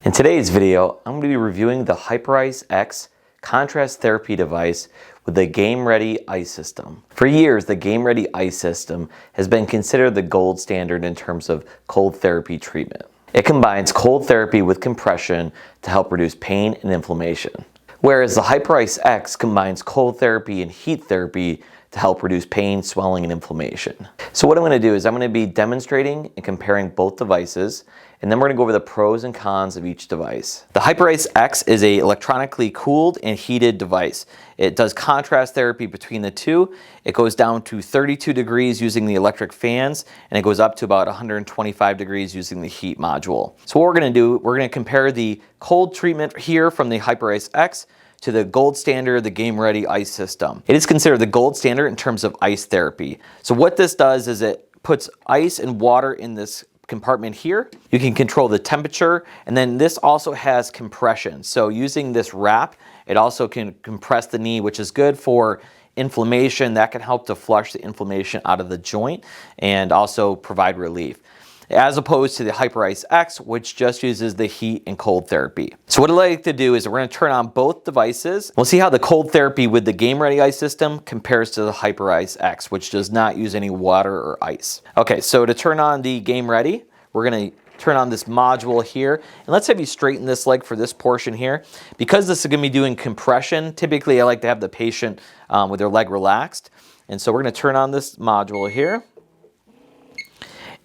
In today's video, I'm going to be reviewing the Hyperice X contrast therapy device with the Game Ready Ice System. For years, the Game Ready Ice System has been considered the gold standard in terms of cold therapy treatment. It combines cold therapy with compression to help reduce pain and inflammation, whereas the Hyperice X combines cold therapy and heat therapy to help reduce pain, swelling, and inflammation. So what I'm going to do is I'm going to be demonstrating and comparing both devices, and then we're going to go over the pros and cons of each device. The Hyperice X is an electronically cooled and heated device. It does contrast therapy between the two. It goes down to 32 degrees using the electric fans, and it goes up to about 125 degrees using the heat module. So what we're going to do, we're going to compare the cold treatment here from the Hyperice X to the gold standard, the Game Ready Ice System. It is considered the gold standard in terms of ice therapy. So what this does is it puts ice and water in this compartment here. You can control the temperature, and then this also has compression. So using this wrap, it also can compress the knee, which is good for inflammation. That can help to flush the inflammation out of the joint and also provide relief, as opposed to the Hyperice X, which just uses the heat and cold therapy. So what I'd like to do is we're going to turn on both devices. We'll see how the cold therapy with the Game Ready Ice System compares to the Hyperice X, which does not use any water or ice. Okay, so to turn on the Game Ready, we're going to turn on this module here. And let's have you straighten this leg for this portion here. Because this is going to be doing compression, typically I like to have the patient with their leg relaxed. And so we're going to turn on this module here.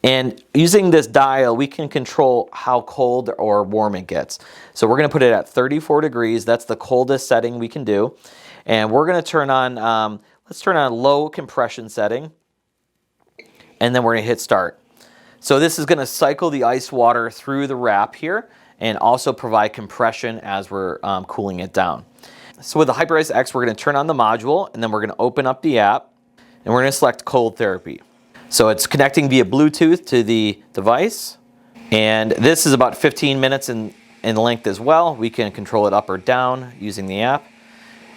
And using this dial, we can control how cold or warm it gets. So we're going to put it at 34 degrees. That's the coldest setting we can do. And we're going to turn on, let's turn on low compression setting. And then we're going to hit start. So this is going to cycle the ice water through the wrap here and also provide compression as we're cooling it down. So with the Hyperice X, we're going to turn on the module, and then we're going to open up the app, and we're going to select cold therapy. So it's connecting via Bluetooth to the device, and this is about 15 minutes in length as well. We can control it up or down using the app.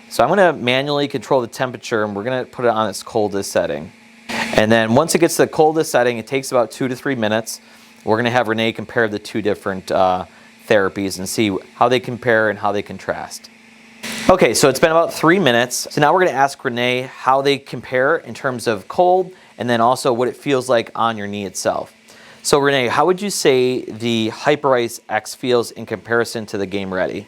So I'm going to manually control the temperature, and we're going to put it on its coldest setting. And then once it gets to the coldest setting, it takes about 2 to 3 minutes. We're going to have Renee compare the two different therapies and see how they compare and how they contrast. Okay, so it's been about 3 minutes. So now we're going to ask Renee how they compare in terms of cold, and then also what it feels like on your knee itself. So Renee, how would you say the Hyperice X feels in comparison to the Game Ready?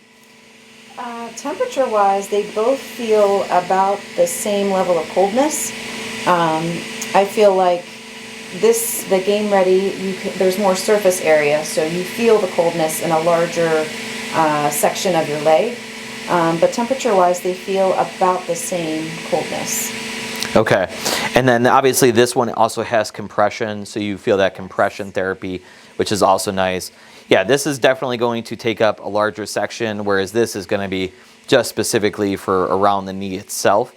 Temperature-wise, they both feel about the same level of coldness. I feel like the Game Ready, there's more surface area, so you feel the coldness in a larger section of your leg. But temperature-wise, they feel about the same coldness. Okay, and then obviously this one also has compression, so you feel that compression therapy, which is also nice. Yeah, this is definitely going to take up a larger section, whereas this is going to be just specifically for around the knee itself,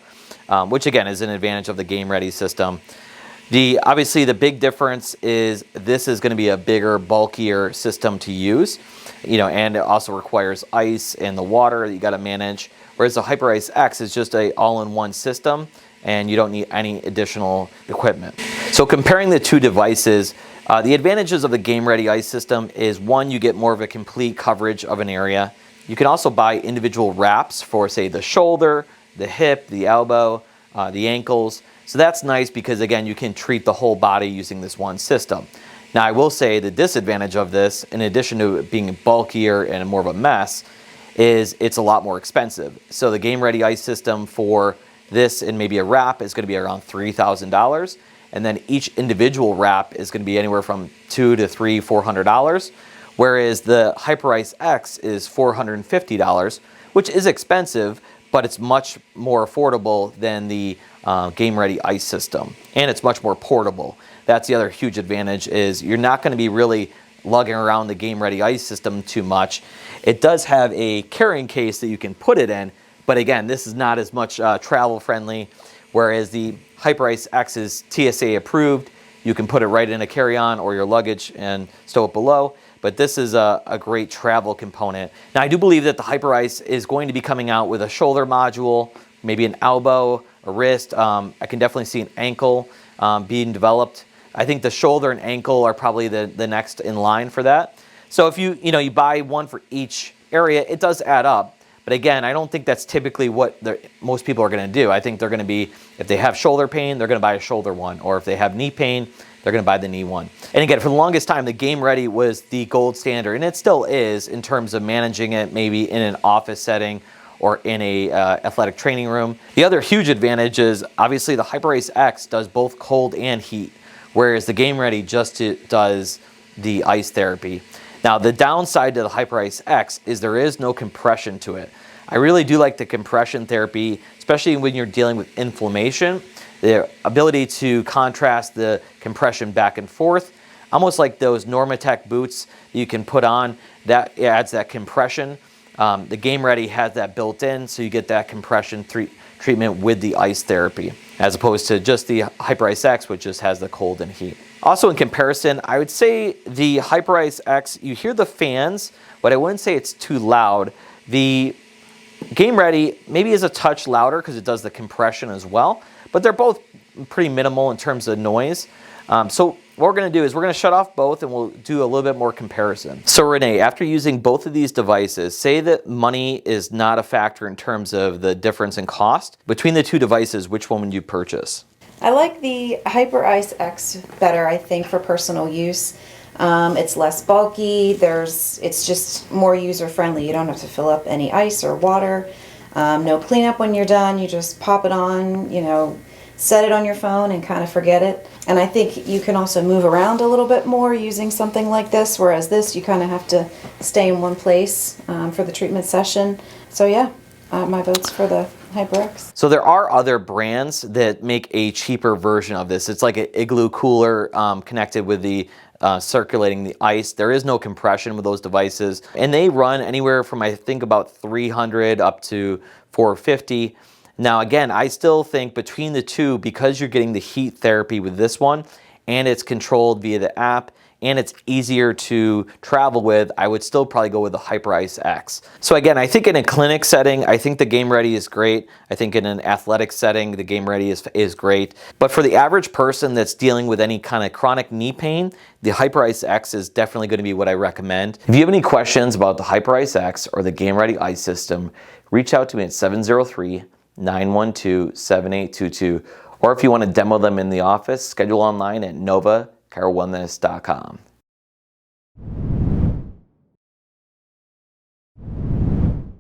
which again is an advantage of the Game Ready system. Obviously the big difference is this is going to be a bigger, bulkier system to use, and it also requires ice and the water that you got to manage, whereas the Hyperice X is just a all-in-one system, and you don't need any additional equipment. So comparing the two devices, the advantages of the Game Ready Ice System is, one, you get more of a complete coverage of an area. You can also buy individual wraps for, say, the shoulder, the hip, the elbow, the ankles. So that's nice because, again, you can treat the whole body using this one system. Now, I will say the disadvantage of this, in addition to it being bulkier and more of a mess, is it's a lot more expensive. So the Game Ready Ice System for this and maybe a wrap is going to be around $3,000, and then each individual wrap is going to be anywhere from $200 to $400, whereas the Hyperice X is $450, which is expensive, but it's much more affordable than the Game Ready Ice System, and it's much more portable. That's the other huge advantage, is you're not going to be really lugging around the Game Ready Ice System too much. It does have a carrying case that you can put it in, but again, this is not as much travel friendly, whereas the Hyperice X is TSA approved. You can put it right in a carry-on or your luggage and stow it below, but this is a great travel component. Now, I do believe that the Hyperice is going to be coming out with a shoulder module, maybe an elbow, a wrist. I can definitely see an ankle being developed. I think the shoulder and ankle are probably the next in line for that. So if you buy one for each area, it does add up. But again, I don't think that's typically what most people are going to do. I think they're going to be, if they have shoulder pain, they're going to buy a shoulder one. Or if they have knee pain, they're going to buy the knee one. And again, for the longest time, the Game Ready was the gold standard. And it still is in terms of managing it maybe in an office setting or in a athletic training room. The other huge advantage is obviously the HyperIce X does both cold and heat, whereas the Game Ready just does the ice therapy. Now, the downside to the HyperIce X is there is no compression to it. I really do like the compression therapy, especially when you're dealing with inflammation. The ability to contrast the compression back and forth, almost like those Normatec boots you can put on, that adds that compression. The Game Ready has that built in, so you get that compression treatment with the ice therapy, as opposed to just the HyperIce X, which just has the cold and heat. Also in comparison, I would say the HyperIce X, you hear the fans, but I wouldn't say it's too loud. The Game Ready maybe is a touch louder because it does the compression as well, but they're both pretty minimal in terms of noise. So what we're going to do is we're going to shut off both and we'll do a little bit more comparison. So Renee, after using both of these devices, say that money is not a factor in terms of the difference in cost. Between the two devices, which one would you purchase? I like the HyperIce X better, I think, for personal use. It's less bulky. It's just more user-friendly. You don't have to fill up any ice or water. No cleanup when you're done. You just pop it on, set it on your phone and kind of forget it. And I think you can also move around a little bit more using something like this, whereas this you kind of have to stay in one place for the treatment session. So yeah, my vote's for the HyperX. So there are other brands that make a cheaper version of this. It's like an Igloo cooler connected with the circulating the ice. There is no compression with those devices, and they run anywhere from I think about $300 up to $450. Now again, I still think between the two, because you're getting the heat therapy with this one and it's controlled via the app and it's easier to travel with, I would still probably go with the HyperIce X. So again, I think in a clinic setting, I think the Game Ready is great. I think in an athletic setting, the Game Ready is great. But for the average person that's dealing with any kind of chronic knee pain, the HyperIce X is definitely going to be what I recommend. If you have any questions about the HyperIce X or the Game Ready Ice System, reach out to me at 703-912-7822. Or if you want to demo them in the office, schedule online at novachirowellness.com.